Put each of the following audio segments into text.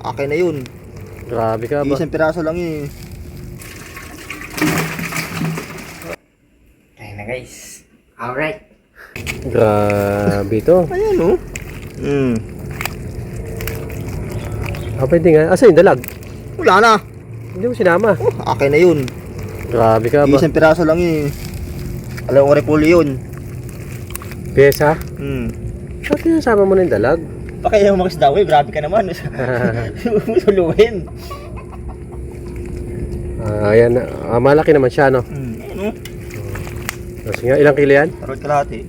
akin na yun. Grabe ka ba? Isang piraso lang yun eh. Ayun na guys. Alright. Grabe to. Ayan oh. Pwede nga. Asa yung dalag? Wala na. Hindi mo sinama. Akin na yun. Grabe ka ba? Isang piraso lang yun eh. Alam ko repulyo yun. Pyesa? Bakit sinasama mo na yung dalag? Baka yung makisda ko eh. Grabe ka naman. Suluhin. Ayan. Malaki naman siya, no? Ano? Sige nga, ilang kilo yan? Tarot kalahati.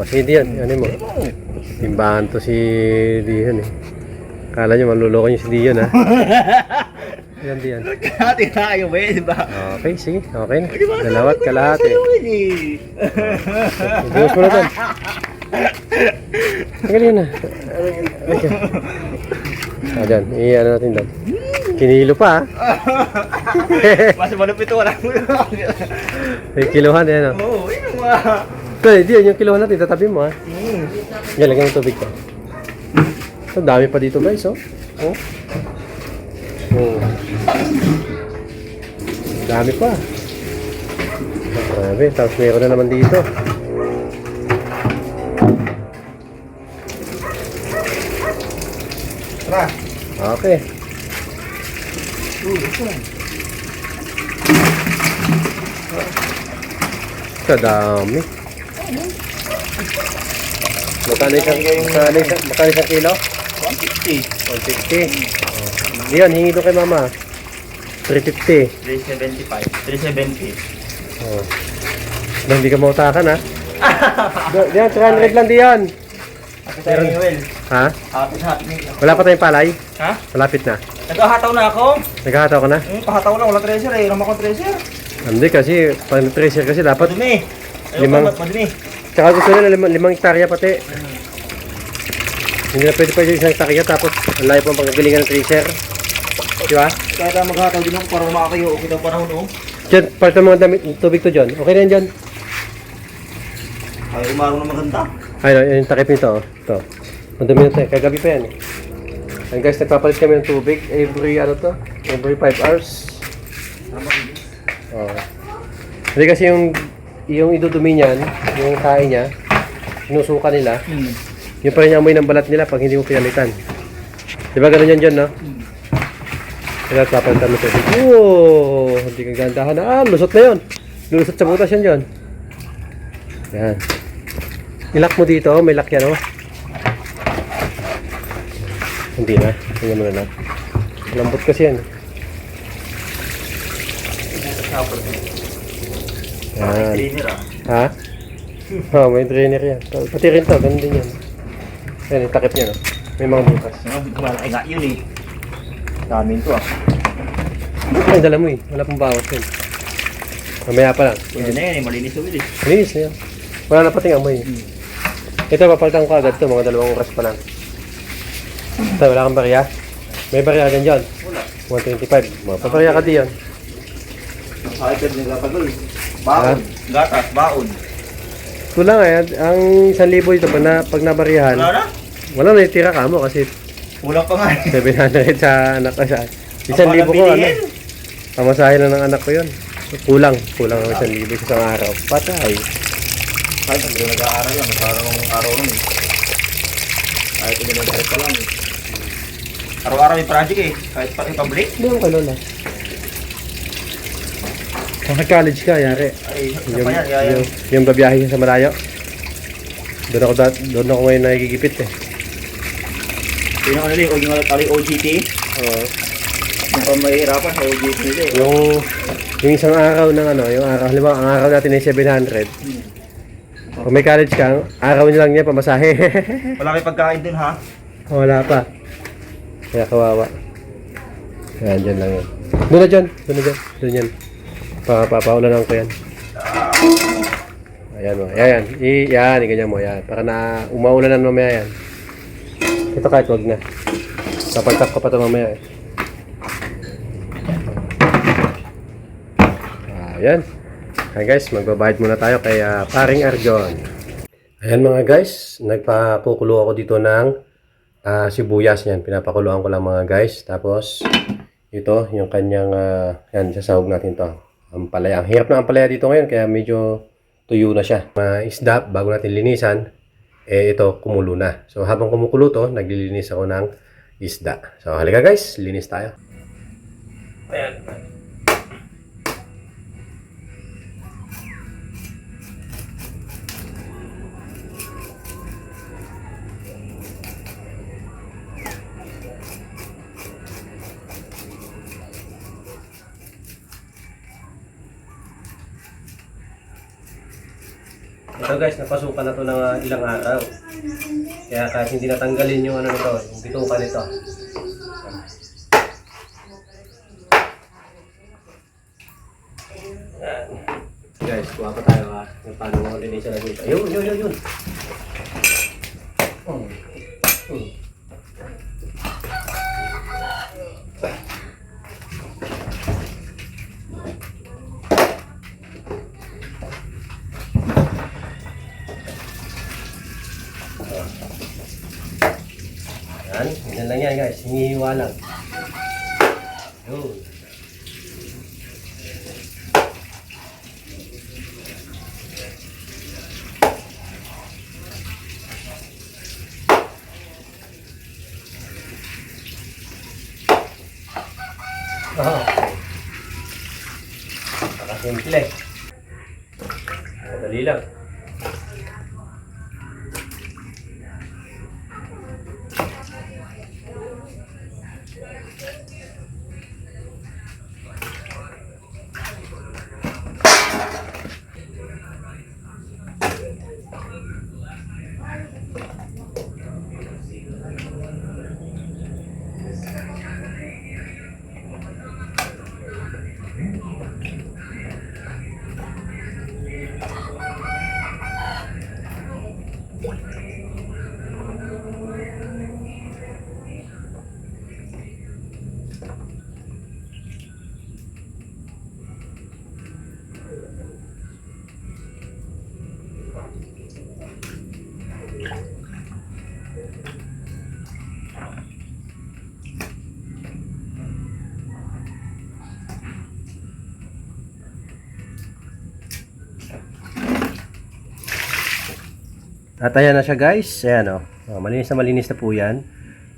Sige diyan, ano mo? Timbahan to si Dion eh. Kala nyo manluloko nyo si Dion ha? Ilan Dion? Kalahati tayo eh, diba? Okay, sige, okay na. Dalawat kalahati. Ibuhos mo na doon. Magaling na. Okay. Dyan, i-ano natin doon. Kinilo pa ha? Mas malupit ito, wala mo. May kiluhan yan o. Oo, yun mga. Kaya Dion, yung kiluhan natin, tatabi mo ha? Yan, lagyan ng tubig ko. Ang dami pa dito guys oh. Dami pa. Grabe, tapos meron na naman dito. Tara. Okay. Kadami. Magkano isang kilo? 150. 150. Diyan, hingi doon kay mama. 350. 375. 370. Oh. Hindi ka mautakan ha? Diyan, 300 lang diyan. Ako sa Will. Ha? Hapit nito. Wala pa tayong palay? Ha? Malapit na. Nagkahataw na ako. Naghahataw ka na? Pahataw lang, wala treasure eh. Rama ko treasure. Hindi kasi, pag tracer kasi dapat Madumi. Madumi. tsaka gusto nila 5 hektarya pati. Hindi na pwede pa yung 1 hektarya tapos ang layo pang pagkagalingan ng tracer. Di ba? Kaya tayo maghataw din ako para makakayo. Okay daw panahon oh. Diyan, part ng mga damit, tubig to John. Okay na yan John. Ay, umarong na maganda. Ayun, yung takip nito. Ito. Madumi na tayo. Kagabi pa yan eh. And guys, nagpapalit kami ng tubig every 5 hours. Oh. Hindi kasi yung idudumi niyan, yung tae niya, sinusuka nila. Yung pa rin yung amoy ng balat nila pag hindi mo pinalitan. Di ba ganun yan John, no? Kaya papalitan mo tubig. Oh, hindi ka gandahan na. Lusot na yun. Lusot sa butas yan John. Yan. Ilak mo dito, may lock yan, oh. Hindi na. Tingnan mo na lang. Lambot kasi yan. Yan. Ha? Oh, may drainer yan. Pati rin to, ganun din yan. Yan, yung takip niya, no? May mga butas. Malaki nga yun eh. Dami ito ah. Ay, dala mo eh. Wala pang bawas yun. Mamaya pa lang. Pwede na yan eh, malinis yung bilis. Linis na yan. Wala na pating amoy. Ito, papalitan ko agad to. Mga 2 oras pa lang. Ito, wala kang barya? May barya din dyan? Wala. 125. Paparya ka diyan. Ay, pwede nila pagol. Baon. Gatas, baon. Kulang eh. Ang 1,000 ito, pag nabariyahan, Wala na? wala na itira ka mo kasi Kulang pa nga eh. 700 sa anak ko siya. 1,000 ko, bilihin. pamasahe na ng anak ko yun. Kulang ang 1,000 sa isang araw. Patay. Kahit hindi nag-aaral lang, parang araw lang eh. Kahit hindi nag-aaral pa lang eh. Araw-araw may project eh. Kahit pa public. Hindi mo ka lola. Kung college ka, yari. Ay, isa pa yan. Yan. Yung babiyahe sa malayo. Doon ako ngayon nakikigipit eh. Yun ang nila yung OGT. Oo. Yung pamahirapan sa OGT nila eh. Yung isang araw ng yung araw, halimbawa, ang araw natin ay 700. Kung may college ka, araw niya lang niya pamasahe. Wala kayo pagkain dun ha? Wala pa. Kaya kawawa. Yan, dyan lang yan. Doon na dyan. Doon yan. Papaulan ko yan. Ayan mo. Ayan. Yan, ganyan mo. Yan. Para na umaulan na mamaya yan. Ito kahit wag na. Kapagtap ko pa ito mamaya eh. Ayan. Ayan guys, magbabayad muna tayo kay paring Arjon. Ayan mga guys, nagpakukulo ako dito ng sibuyas yan. Pinapakuluan ko lang mga guys. Tapos, ito, yung kanyang, yan, sasahog natin to. Ampalaya. Ang hirap na ampalaya dito ngayon, kaya medyo tuyo na siya. Isda, bago natin linisan, ito, kumulo na. So, habang kumukulo to, naglilinis ako ng isda. So, halika guys, linis tayo. Ayan. Ito guys, napasukan na to ng ilang araw. Kaya kahit hindi natanggalin yung ano nito, yung bitukan nito. Yan. Guys, kuha pa tayo ha. Yung paano mo linisan na dito. Yun. Yan, ganyan lang yan guys, hinihiwa lang. Yun. Nakasimple. Madali lang. At ayan na siya guys. Ayan malinis na po yan.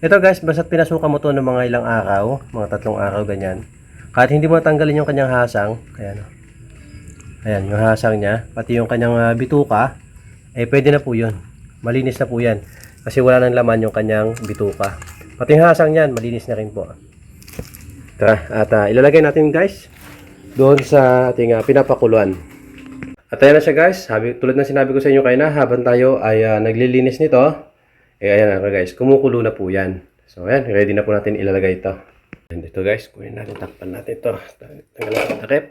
Ito guys, basta't pinasukan mo to ng mga ilang araw, mga 3 araw ganyan. Kahit hindi mo tanggalin yung kanyang hasang, ayan ayan, yung hasang niya, pati yung kanyang bituka, pwede na po yun. Malinis na po yan. Kasi wala nang laman yung kanyang bituka. Pati yung hasang niyan, malinis na rin po. Ito, at ilalagay natin guys, doon sa ating pinapakuluan. At ayan na siya guys, tulad ng sinabi ko sa inyo kanina, habang tayo ay naglilinis nito, ayan na guys, kumukulo na po yan. So ayan, ready na po natin ilalagay ito. And ito guys, kunin natin, takpan natin ito. Tanggalin natin ang takip.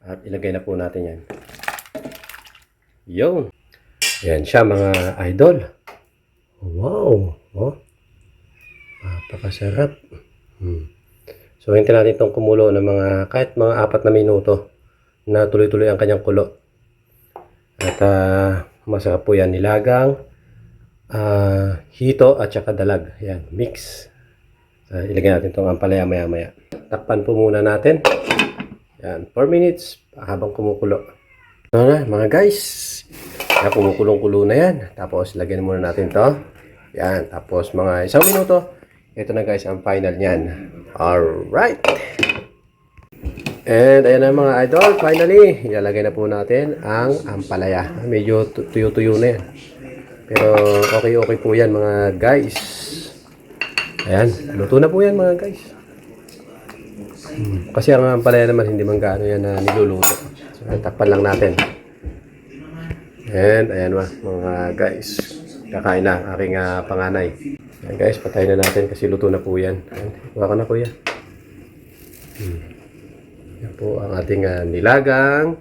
At ilagay na po natin yan. Yun. Ayan siya mga idol. Wow. Napakasarap. So hintayin natin itong kumulo ng kahit mga 4 na minuto na tuloy-tuloy ang kanyang kulo. At masarap po yan, nilagang hito at saka dalag. Yan, mix. So, ilagay natin itong ampalaya maya-maya. Takpan po muna natin. Yan, 4 minutes habang kumukulo. Ito na mga guys. Kumukulong-kulo na yan. Tapos lagyan muna natin to. Yan, tapos mga 1 minuto. Ito na guys ang final niyan. Alright. And ayan na mga idol, finally, ilalagay na po natin ang ampalaya. Medyo tuyo-tuyo na yan. Pero okay po yan mga guys. Ayan, luto na po yan mga guys. Kasi ang ampalaya naman hindi man gaano yan na niluluto. So, takpan lang natin. And ayan mga guys, kakain na aking panganay. Ayan guys, patayin na natin kasi luto na po yan. Ayan, huwag ka na kuya. Yan po ang ating nilagang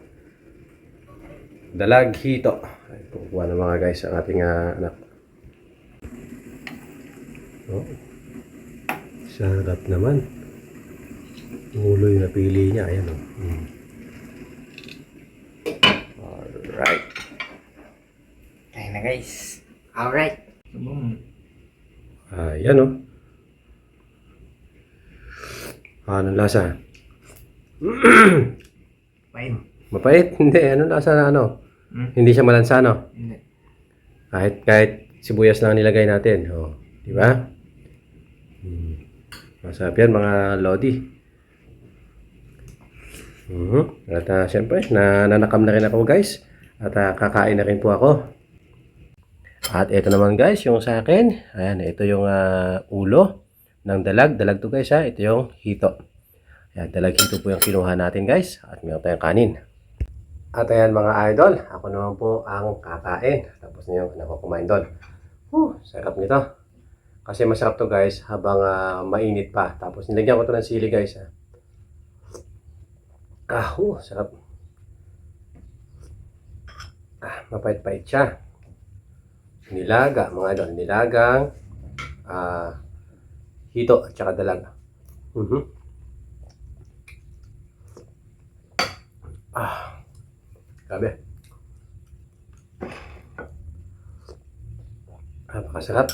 dalag hito. Kukuha na mga guys ang ating anak. Sarap naman. Ulo yung napili niya. Ayan Alright. Kaya na guys. Alright. Yan o. Anong lasa? Fine. Mapait? Hindi. Anong lasa na ano? Hindi siya malansa, no? Hindi. Kahit sibuyas lang nilagay natin. Oh, di ba? Masarap yan mga lodi. At syempre, nananakam na rin ako guys. At kakain na rin po ako. At ito naman guys, yung sa akin. Ayan, ito yung ulo ng dalag. Dalag to guys ha. Ito yung hito. Ayan, dalag hito po yung kinuha natin guys. At meron tayong kanin. At ayan mga idol, ako naman po ang kakain. Tapos na yung anak ko kumain doon. Sarap nito. Kasi masarap to guys habang mainit pa. Tapos nilagyan ko to ng sili guys. Sarap. Mapait-pait siya. Nilaga mga idol. Nilagang hito at saka dalag. Grabe. Napakasarap.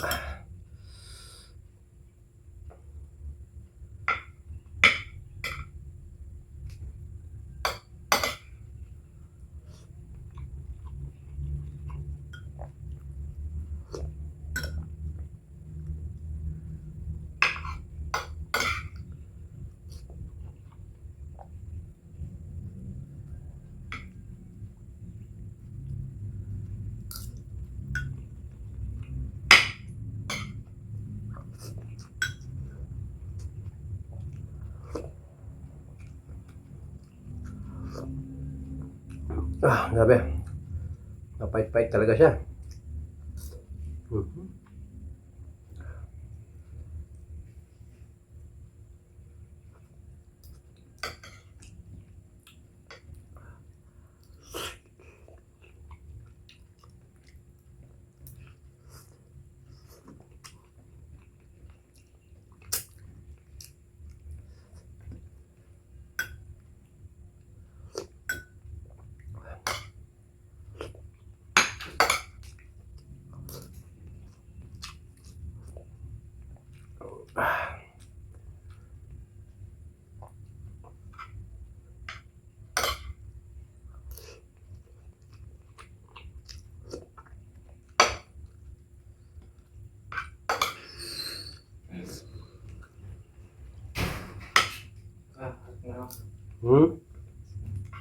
Grabe. Napait-pait talaga siya.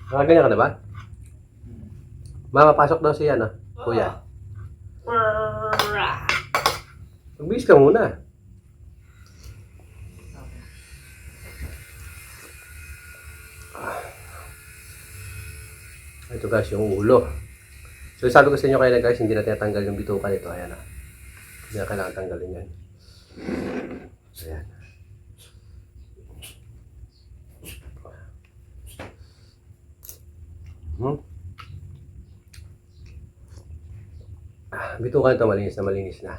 Nakaganyan ka na ba? Mamapasok daw si kuya. Magbihis ka muna. Ito guys, yung ulo. So sabi ko sa inyo kayo guys, hindi natin natanggal yung bituka nito. Ayan Hindi na kailangan tanggalin yan. Ayan. Bituka nito malinis na.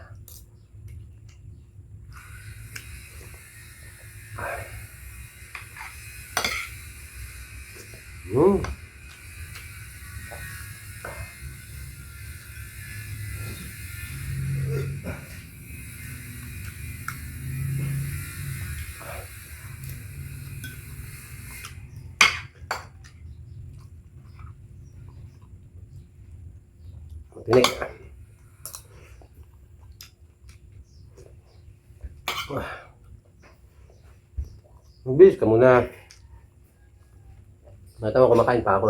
Tinik. Magbihis ka muna. Nakita mo kumakain pa ako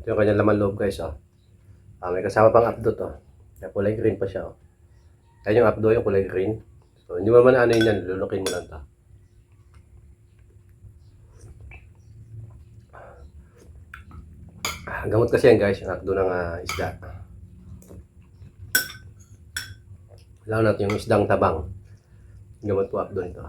Ito yung kanyang laman loob guys may kasama pang updo to. Kaya kulay green pa siya Kaya yung updo yung kulay green. So hindi mo naman ano yun yan, lulukin mo lang to. Gamot kasi yan guys, yung akdo ng isda. Lalo natin yung isdang tabang. Gamot po akdo nito.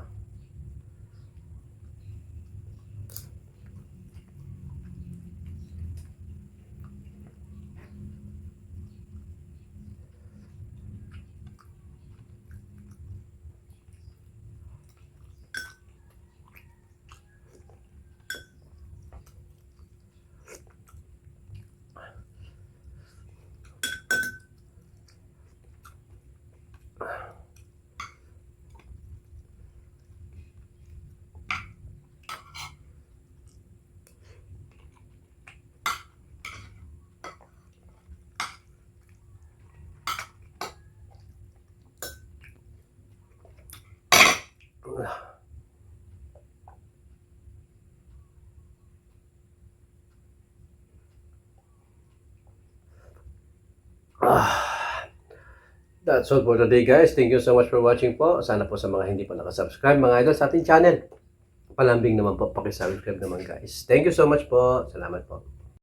That's all for today guys. Thank you so much for watching po. Sana po sa mga hindi pa nakasubscribe mga idol sa ating channel. Palambing naman po, pakisubscribe naman guys. Thank you so much po. Salamat po.